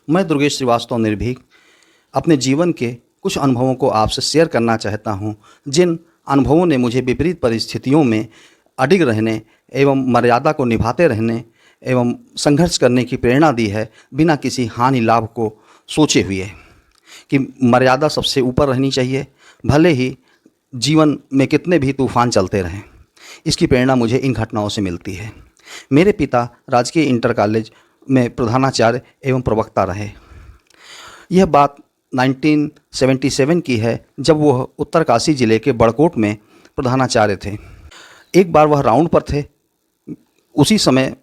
मैं दुर्गेश श्रीवास्तव निर्भीक अपने जीवन के कुछ अनुभवों को आपसे शेयर करना चाहता हूँ, जिन अनुभवों ने मुझे विपरीत परिस्थितियों में अडिग रहने एवं मर्यादा को निभाते रहने एवं संघर्ष करने की प्रेरणा दी है, बिना किसी हानि लाभ को सोचे हुए कि मर्यादा सबसे ऊपर रहनी चाहिए, भले ही जीवन में कितने भी तूफान चलते रहें। इसकी प्रेरणा मुझे इन घटनाओं से मिलती है। मेरे पिता राजकीय इंटर कॉलेज में प्रधानाचार्य एवं प्रवक्ता रहे। यह बात 1977 की है, जब वह उत्तरकाशी जिले के बड़कोट में प्रधानाचार्य थे। एक बार वह राउंड पर थे। उसी समय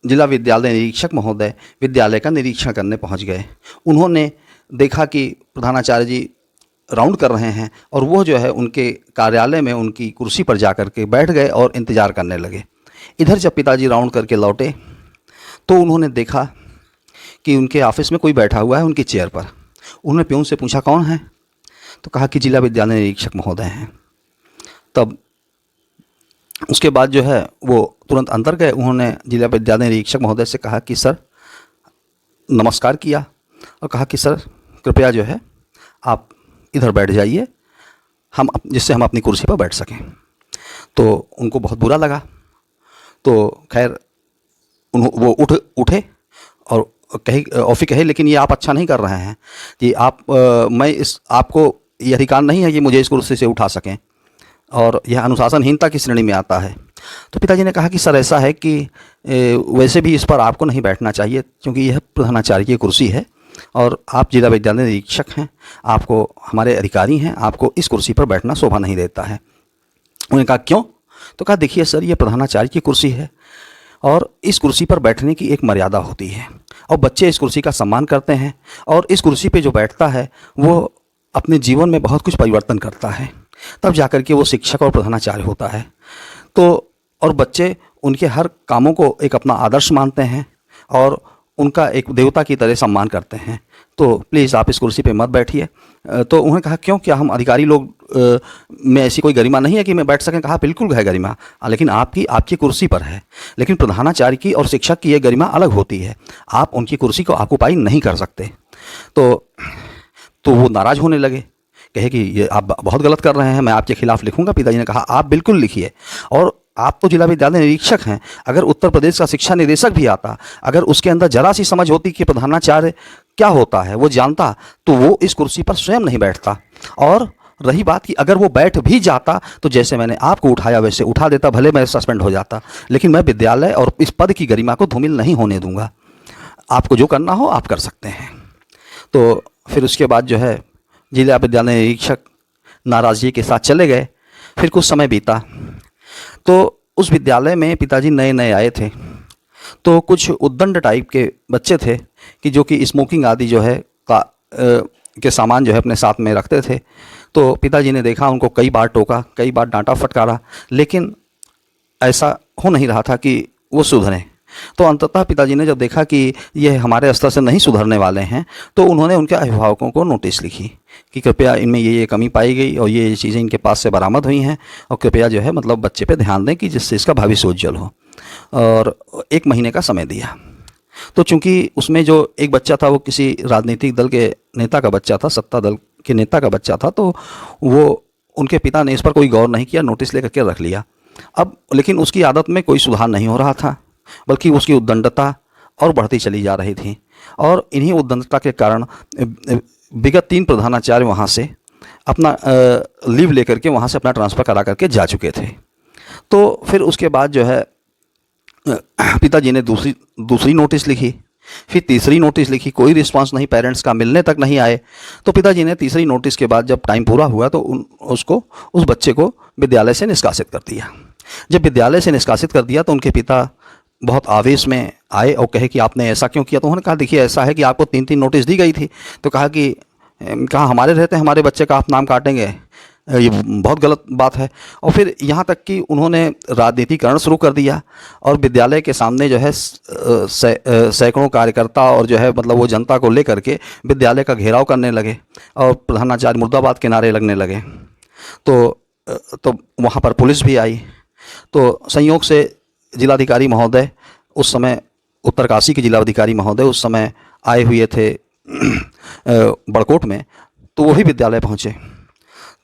जिला विद्यालय निरीक्षक महोदय विद्यालय का निरीक्षण करने पहुंच गए। उन्होंने देखा कि प्रधानाचार्य जी राउंड कर रहे हैं और वो जो है उनके कार्यालय में उनकी कुर्सी पर जा कर के बैठ गए और इंतज़ार करने लगे। इधर जब पिताजी राउंड करके लौटे तो उन्होंने देखा कि उनके ऑफिस में कोई बैठा हुआ है उनकी चेयर पर। उन्होंने प्यून से पूछा कौन है, तो कहा कि जिला विद्यालय निरीक्षक महोदय हैं। तब उसके बाद जो है वो तुरंत अंदर गए। उन्होंने जिला विद्यालय निरीक्षक महोदय से कहा कि सर, नमस्कार किया और कहा कि सर कृपया जो है आप इधर बैठ जाइए, जिससे हम अपनी कुर्सी पर बैठ सकें। तो उनको बहुत बुरा लगा। तो खैर वो उठे और कहे लेकिन ये आप अच्छा नहीं कर रहे हैं कि आपको ये अधिकार नहीं है कि मुझे इस कुर्सी से उठा सकें, और यह अनुशासनहीनता की श्रेणी में आता है। तो पिताजी ने कहा कि सर ऐसा है कि वैसे भी इस पर आपको नहीं बैठना चाहिए, क्योंकि यह प्रधानाचार्य की कुर्सी है और आप जिला विद्यालय निरीक्षक हैं, आपको हमारे अधिकारी हैं, आपको इस कुर्सी पर बैठना शोभा नहीं देता है। उन्होंने कहा क्यों? तो कहा देखिए सर, ये प्रधानाचार्य की कुर्सी है और इस कुर्सी पर बैठने की एक मर्यादा होती है और बच्चे इस कुर्सी का सम्मान करते हैं, और इस कुर्सी पे जो बैठता है वो अपने जीवन में बहुत कुछ परिवर्तन करता है, तब जाकर के वो शिक्षक और प्रधानाचार्य होता है। तो और बच्चे उनके हर कामों को एक अपना आदर्श मानते हैं और उनका एक देवता की तरह सम्मान करते हैं। तो प्लीज़ आप इस कुर्सी पे मत बैठिए। तो उन्होंने कहा क्यों, क्या हम अधिकारी लोग में ऐसी कोई गरिमा नहीं है कि मैं बैठ सकें? कहा बिल्कुल है गरिमा, लेकिन आपकी कुर्सी पर है। लेकिन प्रधानाचार्य की और शिक्षक की ये गरिमा अलग होती है, आप उनकी कुर्सी को ऑक्युपाई नहीं कर सकते। तो वो नाराज़ होने लगे, कहे कि ये आप बहुत गलत कर रहे हैं, मैं आपके खिलाफ़ लिखूंगा। पिताजी ने कहा आप बिल्कुल लिखिए, और आप तो जिला विद्यालय निरीक्षक हैं, अगर उत्तर प्रदेश का शिक्षा निदेशक भी आता, अगर उसके अंदर जरा सी समझ होती कि प्रधानाचार्य क्या होता है, वो जानता, तो वो इस कुर्सी पर स्वयं नहीं बैठता। और रही बात कि अगर वो बैठ भी जाता तो जैसे मैंने आपको उठाया वैसे उठा देता, भले मैं सस्पेंड हो जाता, लेकिन मैं विद्यालय और इस पद की गरिमा को धूमिल नहीं होने दूंगा। आपको जो करना हो आप कर सकते हैं। तो फिर उसके बाद जो है जिला विद्यालय निरीक्षक नाराज़गी के साथ चले गए। फिर कुछ समय बीता तो उस विद्यालय में पिताजी नए नए आए थे, तो कुछ उद्दंड टाइप के बच्चे थे कि जो कि स्मोकिंग आदि जो है के सामान जो है अपने साथ में रखते थे। तो पिताजी ने देखा, उनको कई बार टोका, कई बार डांटा फटकारा, लेकिन ऐसा हो नहीं रहा था कि वो सुधरें। तो अंततः पिताजी ने जब देखा कि ये हमारे स्तर से नहीं सुधरने वाले हैं, तो उन्होंने उनके अभिभावकों को नोटिस लिखी कि कृपया इनमें ये कमी पाई गई और ये चीज़ें इनके पास से बरामद हुई हैं, और कृपया जो है मतलब बच्चे पे ध्यान दें कि जिससे इसका भविष्य उज्जवल हो। और 1 महीने का समय दिया। तो चूंकि उसमें जो एक बच्चा था वो किसी राजनीतिक दल के नेता का बच्चा था, सत्ता दल के नेता का बच्चा था, तो वो उनके पिता ने इस पर कोई गौर नहीं किया, नोटिस लेकर के रख लिया। अब लेकिन उसकी आदत में कोई सुधार नहीं हो रहा था, बल्कि उसकी उद्दंडता और बढ़ती चली जा रही थी। और इन्हीं उद्दंडता के कारण विगत 3 प्रधानाचार्य वहाँ से अपना लीव लेकर के वहाँ से अपना ट्रांसफ़र करा करके जा चुके थे। तो फिर उसके बाद जो है पिताजी ने दूसरी नोटिस लिखी, फिर तीसरी नोटिस लिखी, कोई रिस्पांस नहीं, पेरेंट्स का मिलने तक नहीं आए। तो पिताजी ने तीसरी नोटिस के बाद जब टाइम पूरा हुआ तो उस बच्चे को विद्यालय से निष्कासित कर दिया। जब विद्यालय से निष्कासित कर दिया तो उनके पिता बहुत आवेश में आए और कहे कि आपने ऐसा क्यों किया? तो उन्होंने कहा देखिए ऐसा है कि आपको 3 नोटिस दी गई थी। तो कहा हमारे रहते हमारे बच्चे का आप नाम काटेंगे, ये बहुत गलत बात है। और फिर यहाँ तक कि उन्होंने राजनीतिकरण शुरू कर दिया और विद्यालय के सामने जो है सैकड़ों कार्यकर्ता और जो है मतलब वो जनता को लेकर के विद्यालय का घेराव करने लगे और प्रधानाचार्य मुर्दाबाद के नारे लगने लगे। तो वहाँ पर पुलिस भी आई। तो संयोग से जिलाधिकारी महोदय उस समय, उत्तरकाशी के जिलाधिकारी महोदय उस समय आए हुए थे बड़कोट में, तो वो भी विद्यालय पहुँचे।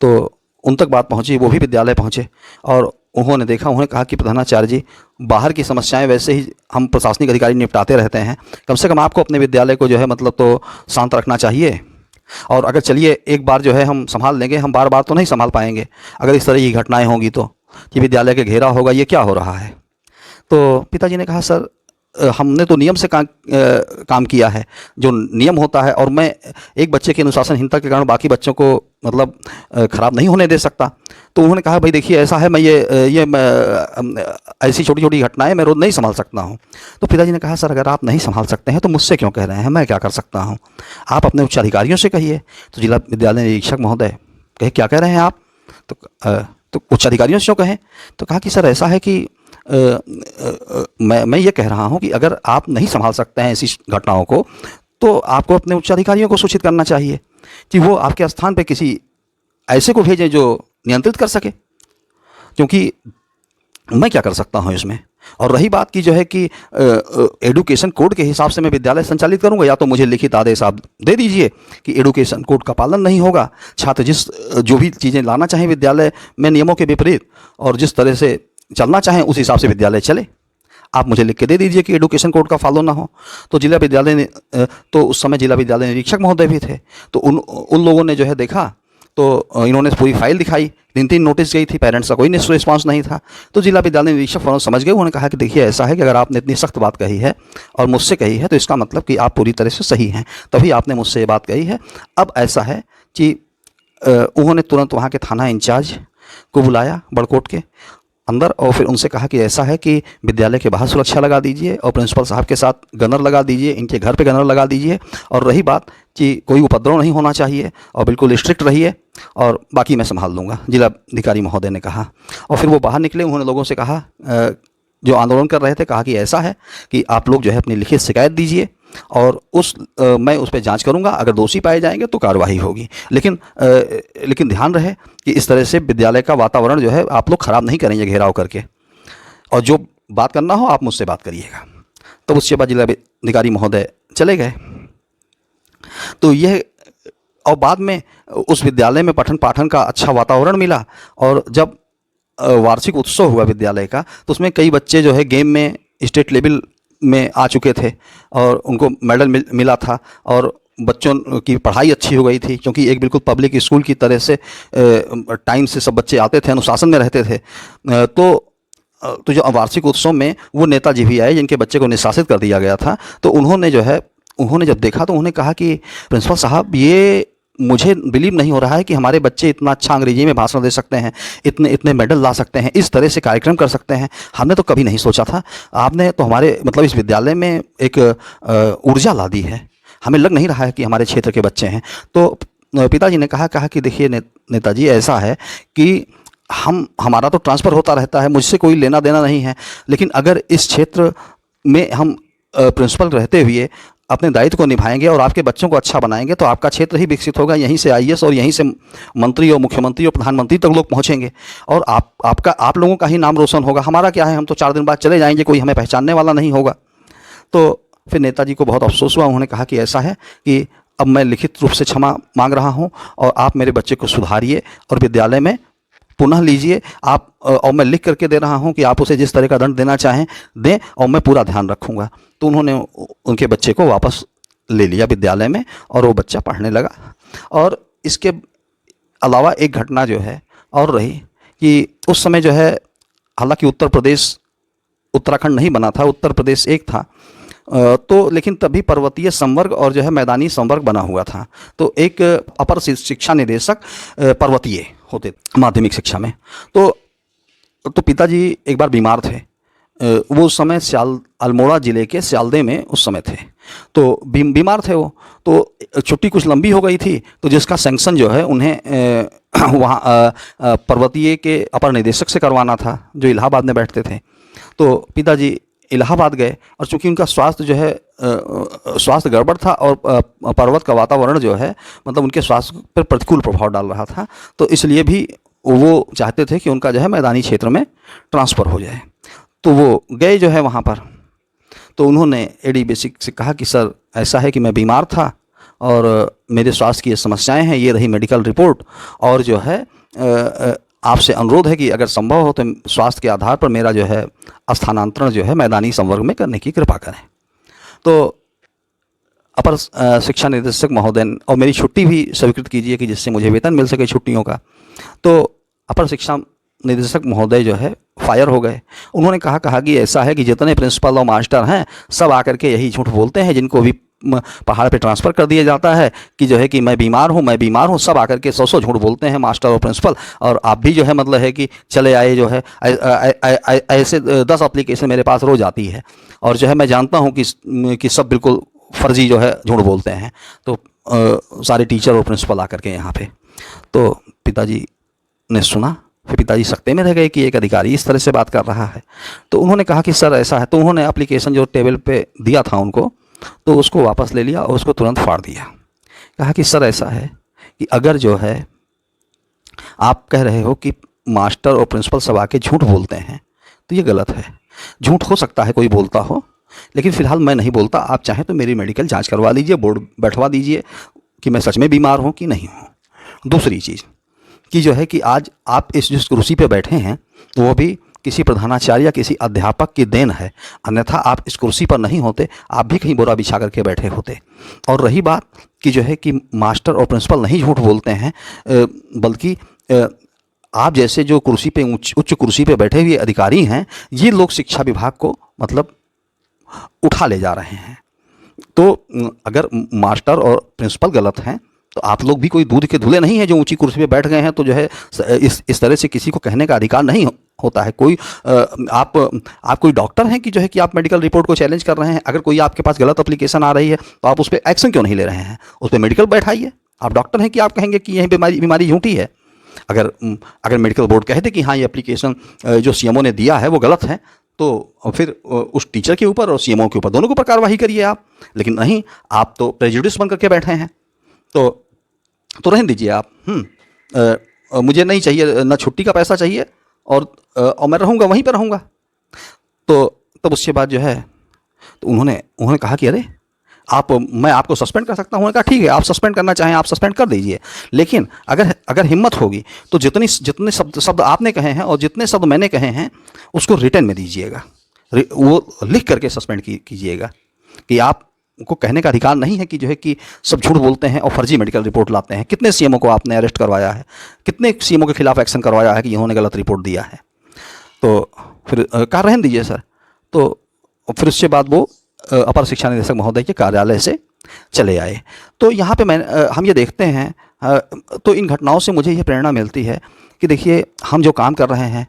तो उन तक बात पहुँची, वो भी विद्यालय पहुँचे और उन्होंने देखा, उन्होंने कहा कि प्रधानाचार्य जी, बाहर की समस्याएं वैसे ही हम प्रशासनिक अधिकारी निपटाते रहते हैं, कम से कम आपको अपने विद्यालय को जो है मतलब तो शांत रखना चाहिए। और अगर चलिए एक बार जो है हम संभाल लेंगे, हम बार बार तो नहीं संभाल पाएंगे। अगर इस तरह की घटनाएं होंगी तो कि विद्यालय के घेरा होगा, ये क्या हो रहा है। तो पिताजी ने कहा, सर हमने तो नियम से काम किया है, जो नियम होता है, और मैं एक बच्चे की अनुशासनहीनता के कारण बाकी बच्चों को मतलब ख़राब नहीं होने दे सकता। तो उन्होंने कहा, भाई देखिए ऐसा है, मैं ऐसी छोटी छोटी घटनाएं मैं रोज़ नहीं संभाल सकता हूं। तो पिताजी ने कहा, सर अगर आप नहीं संभाल सकते हैं तो मुझसे क्यों कह रहे हैं, मैं क्या कर सकता हूं, आप अपने उच्च अधिकारियों से कहिए। तो जिला विद्यालय निरीक्षक महोदय कहे, क्या कह रहे हैं आप। तो उच्च अधिकारियों से क्यों कहें। तो कहा कि सर ऐसा है कि मैं ये कह रहा हूँ कि अगर आप नहीं संभाल सकते हैं ऐसी घटनाओं को, तो आपको अपने उच्च अधिकारियों को सूचित करना चाहिए कि वो आपके स्थान पे किसी ऐसे को भेजें जो नियंत्रित कर सके, क्योंकि मैं क्या कर सकता हूँ इसमें। और रही बात की जो है कि एडुकेशन कोड के हिसाब से मैं विद्यालय संचालित करूँगा, या तो मुझे लिखित आदेश आप दे दीजिए कि एडुकेशन कोड का पालन नहीं होगा, छात्र जो भी चीज़ें लाना चाहें विद्यालय में नियमों के विपरीत, और जिस तरह से चलना चाहें उस हिसाब से विद्यालय चले, आप मुझे लिख के दे दीजिए कि एडुकेशन कोड का फॉलो ना हो। तो जिला विद्यालय ने तो उस समय जिला विद्यालय निरीक्षक महोदय भी थे, तो उन लोगों ने जो है देखा, तो इन्होंने पूरी फाइल दिखाई, 3 नोटिस गई थी, पेरेंट्स का कोई रिस्पांस नहीं था। तो जिला विद्यालय निरीक्षक फौरन समझ गए, उन्होंने कहा कि देखिए ऐसा है कि अगर आपने इतनी सख्त बात कही है और मुझसे कही है, तो इसका मतलब कि आप पूरी तरह से सही हैं, तभी आपने मुझसे ये बात कही है। अब ऐसा है कि उन्होंने तुरंत वहाँ के थाना इंचार्ज को बुलाया बड़कोट के अंदर, और फिर उनसे कहा कि ऐसा है कि विद्यालय के बाहर सुरक्षा लगा दीजिए और प्रिंसिपल साहब के साथ गनर लगा दीजिए, इनके घर पे गनर लगा दीजिए, और रही बात कि कोई उपद्रव नहीं होना चाहिए और बिल्कुल स्ट्रिक्ट रहिए, और बाकी मैं संभाल लूँगा, जिलाधिकारी महोदय ने कहा। और फिर वो बाहर निकले, उन्होंने लोगों से कहा, जो आंदोलन कर रहे थे, कहा कि ऐसा है कि आप लोग जो है अपनी लिखित शिकायत दीजिए और मैं उस पर जांच करूंगा, अगर दोषी पाए जाएंगे तो कार्रवाई होगी, लेकिन ध्यान रहे कि इस तरह से विद्यालय का वातावरण जो है आप लोग ख़राब नहीं करेंगे घेराव करके, और जो बात करना हो आप मुझसे बात करिएगा। तो उसके बाद जिलाधिकारी महोदय चले गए। तो यह, और बाद में उस विद्यालय में पठन पाठन का अच्छा वातावरण मिला, और जब वार्षिक उत्सव हुआ विद्यालय का, तो उसमें कई बच्चे जो है गेम में स्टेट लेवल में आ चुके थे और उनको मेडल मिला था, और बच्चों की पढ़ाई अच्छी हो गई थी, क्योंकि एक बिल्कुल पब्लिक स्कूल की तरह से टाइम से सब बच्चे आते थे, अनुशासन में रहते थे। तो जो वार्षिक उत्सव में वो नेताजी भी आए जिनके बच्चे को निष्कासित कर दिया गया था। तो उन्होंने जब देखा तो उन्होंने कहा कि प्रिंसिपल साहब, ये मुझे बिलीव नहीं हो रहा है कि हमारे बच्चे इतना अच्छा अंग्रेजी में भाषण दे सकते हैं, इतने मेडल ला सकते हैं, इस तरह से कार्यक्रम कर सकते हैं, हमने तो कभी नहीं सोचा था। आपने तो हमारे मतलब इस विद्यालय में एक ऊर्जा ला दी है, हमें लग नहीं रहा है कि हमारे क्षेत्र के बच्चे हैं। तो पिताजी ने कहा कि देखिए नेताजी, ऐसा है कि हमारा तो ट्रांसफ़र होता रहता है, मुझसे कोई लेना देना नहीं है, लेकिन अगर इस क्षेत्र में हम प्रिंसिपल रहते हुए अपने दायित्व को निभाएंगे और आपके बच्चों को अच्छा बनाएंगे, तो आपका क्षेत्र ही विकसित होगा, यहीं से आईएएस और यहीं से मंत्री और मुख्यमंत्री और प्रधानमंत्री तक लोग पहुंचेंगे, और आप लोगों का ही नाम रोशन होगा। हमारा क्या है, हम तो 4 दिन बाद चले जाएंगे, कोई हमें पहचानने वाला नहीं होगा। तो फिर नेताजी को बहुत अफसोस हुआ, उन्होंने कहा कि ऐसा है कि अब मैं लिखित रूप से क्षमा मांग रहा हूँ और आप मेरे बच्चे को सुधारिए और विद्यालय में पुनः लीजिए आप, और मैं लिख करके दे रहा हूं कि आप उसे जिस तरह का दंड देना चाहें दें, और मैं पूरा ध्यान रखूंगा। तो उन्होंने उनके बच्चे को वापस ले लिया विद्यालय में और वो बच्चा पढ़ने लगा। और इसके अलावा एक घटना जो है और रही कि उस समय जो है, हालांकि उत्तर प्रदेश उत्तराखंड नहीं बना था, उत्तर प्रदेश एक था, तो लेकिन तभी पर्वतीय संवर्ग और जो है मैदानी संवर्ग बना हुआ था। तो एक अपर शिक्षा निदेशक पर्वतीय होते माध्यमिक शिक्षा में। तो पिताजी एक बार बीमार थे, वो उस समय अल्मोड़ा ज़िले के स्यालदे में उस समय थे। तो बीमार थे वो, तो छुट्टी कुछ लंबी हो गई थी, तो जिसका सैंक्शन जो है उन्हें वहाँ पर्वतीय के अपर निदेशक से करवाना था, जो इलाहाबाद में बैठते थे। तो पिताजी इलाहाबाद गए, और चूंकि उनका स्वास्थ्य जो है स्वास्थ्य गड़बड़ था और पर्वत का वातावरण जो है मतलब उनके स्वास्थ्य पर प्रतिकूल प्रभाव डाल रहा था, तो इसलिए भी वो चाहते थे कि उनका जो है मैदानी क्षेत्र में ट्रांसफ़र हो जाए। तो वो गए जो है वहाँ पर। तो उन्होंने एडी बेसिक से कहा कि सर ऐसा है कि मैं बीमार था और मेरे स्वास्थ्य की ये समस्याएं हैं, ये रही मेडिकल रिपोर्ट, और जो है आपसे अनुरोध है कि अगर संभव हो तो स्वास्थ्य के आधार पर मेरा जो है स्थानांतरण जो है मैदानी संवर्ग में करने की कृपा करें। तो अपर शिक्षा निदेशक महोदय, और मेरी छुट्टी भी स्वीकृत कीजिए कि जिससे मुझे वेतन मिल सके छुट्टियों का। तो अपर शिक्षा निदेशक महोदय जो है फायर हो गए। उन्होंने कहा कि ऐसा है कि जितने प्रिंसिपल और मास्टर हैं सब आकर के यही झूठ बोलते हैं, जिनको भी पहाड़ पे ट्रांसफ़र कर दिया जाता है कि जो है कि मैं बीमार हूँ, सब आकर के 100 झूठ बोलते हैं मास्टर और प्रिंसिपल। और आप भी जो है मतलब है कि चले आए जो है ऐसे 10 एप्लीकेशन मेरे पास रोज़ आती है, और जो है मैं जानता हूँ कि सब बिल्कुल फर्जी जो है झूठ बोलते हैं। तो सारे टीचर और प्रिंसिपल आकर के यहाँ पे, तो पिताजी ने सुना, फिर पिताजी सकते में रह गए कि एक अधिकारी इस तरह से बात कर रहा है। तो उन्होंने कहा कि सर ऐसा है। तो उन्होंने एप्लीकेशन जो टेबल पे दिया था उनको, तो उसको वापस ले लिया और उसको तुरंत फाड़ दिया। कहा कि सर ऐसा है कि अगर जो है आप कह रहे हो कि मास्टर और प्रिंसिपल सब आके झूठ बोलते हैं तो ये गलत है। झूठ हो सकता है कोई बोलता हो, लेकिन फ़िलहाल मैं नहीं बोलता। आप चाहें तो मेरी मेडिकल जांच करवा लीजिए, बोर्ड बैठवा दीजिए कि मैं सच में बीमार हूँ कि नहीं हूँ। दूसरी चीज़ कि जो है कि आज आप जिस कुर्सी पे बैठे हैं वो भी किसी प्रधानाचार्य या किसी अध्यापक की देन है, अन्यथा आप इस कुर्सी पर नहीं होते, आप भी कहीं बोरा बिछा करके बैठे होते। और रही बात कि जो है कि मास्टर और प्रिंसिपल नहीं झूठ बोलते हैं, बल्कि आप जैसे जो कुर्सी पे उच्च कुर्सी पे बैठे हुए अधिकारी हैं, ये लोग शिक्षा विभाग को मतलब उठा ले जा रहे हैं। तो अगर मास्टर और प्रिंसिपल गलत हैं तो आप लोग भी कोई दूध के धुले नहीं हैं जो ऊंची कुर्सी पे बैठ गए हैं। तो जो है इस तरह से किसी को कहने का अधिकार नहीं होता है। कोई आप कोई डॉक्टर हैं कि जो है कि आप मेडिकल रिपोर्ट को चैलेंज कर रहे हैं? अगर कोई आपके पास गलत एप्लीकेशन आ रही है तो आप उस पर एक्शन क्यों नहीं ले रहे हैं? उस पर मेडिकल बैठाइए। आप डॉक्टर हैं कि आप कहेंगे कि यह बीमारी झूठी है? अगर मेडिकल बोर्ड कहे दे कि हाँ ये एप्लीकेशन जो सीएमओ ने दिया है वो गलत है, तो फिर उस टीचर के ऊपर और सीएमओ के ऊपर, दोनों के ऊपर कार्रवाई करिए आप। लेकिन नहीं, आप तो प्रेजुडिस बन करके बैठे हैं। तो रहने दीजिए आप। मुझे नहीं चाहिए, ना छुट्टी का पैसा चाहिए, और मैं रहूँगा वहीं पर रहूँगा। तो तब उसके बाद जो है तो उन्होंने कहा कि अरे मैं आपको सस्पेंड कर सकता हूँ। उन्होंने कहा ठीक है, आप सस्पेंड करना चाहें आप सस्पेंड कर दीजिए, लेकिन अगर हिम्मत होगी तो जितने शब्द आपने कहे हैं और जितने शब्द मैंने कहे हैं उसको रिटर्न में दीजिएगा, वो लिख करके सस्पेंड कीजिएगा कि आपको कहने का अधिकार नहीं है कि जो है कि सब झूठ बोलते हैं और फर्जी मेडिकल रिपोर्ट लाते हैं। कितने सीएमओ को आपने अरेस्ट करवाया है? कितने सीएमओ के खिलाफ एक्शन करवाया है कि इन्होंने गलत रिपोर्ट दिया है? तो फिर कहा रहने दीजिए सर। तो फिर उसके बाद वो अपर शिक्षा निदेशक महोदय के कार्यालय से चले आए। तो यहाँ पे हम ये देखते हैं, तो इन घटनाओं से मुझे ये प्रेरणा मिलती है कि देखिए हम जो काम कर रहे हैं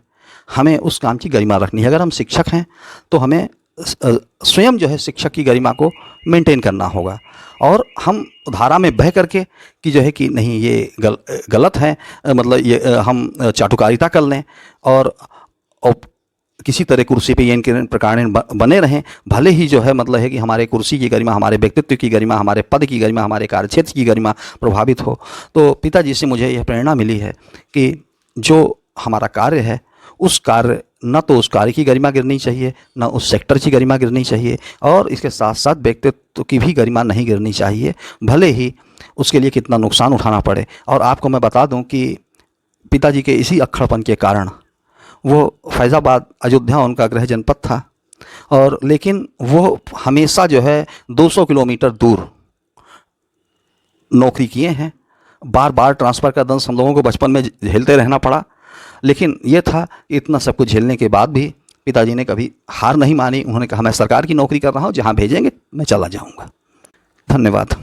हमें उस काम की गरिमा रखनी है। अगर हम शिक्षक हैं तो हमें स्वयं जो है शिक्षक की गरिमा को मेंटेन करना होगा, और हम धारा में बह करके कि जो है कि नहीं ये गलत है, मतलब ये हम चाटुकारिता कर लें और किसी तरह कुर्सी पे ये प्रकार बने रहें, भले ही जो है मतलब है कि हमारे कुर्सी की गरिमा, हमारे व्यक्तित्व की गरिमा, हमारे पद की गरिमा, हमारे कार्यक्षेत्र की गरिमा प्रभावित हो। तो पिताजी से मुझे यह प्रेरणा मिली है कि जो हमारा कार्य है उस कार्य, न तो उस कार्य की गरिमा गिरनी चाहिए, न उस सेक्टर की गरिमा गिरनी चाहिए, और इसके साथ साथ व्यक्तित्व की भी गरिमा नहीं गिरनी चाहिए, भले ही उसके लिए कितना नुकसान उठाना पड़े। और आपको मैं बता दूं कि पिताजी के इसी अक्खड़पन के कारण वो फैज़ाबाद, अयोध्या उनका गृह जनपद था, और लेकिन वो हमेशा जो है 200 किलोमीटर दूर नौकरी किए हैं। बार बार ट्रांसफ़र का दंश हम लोगों को बचपन में झेलते रहना पड़ा, लेकिन ये था इतना सब कुछ झेलने के बाद भी पिताजी ने कभी हार नहीं मानी। उन्होंने कहा मैं सरकार की नौकरी कर रहा हूँ, जहाँ भेजेंगे मैं चला जाऊँगा। धन्यवाद।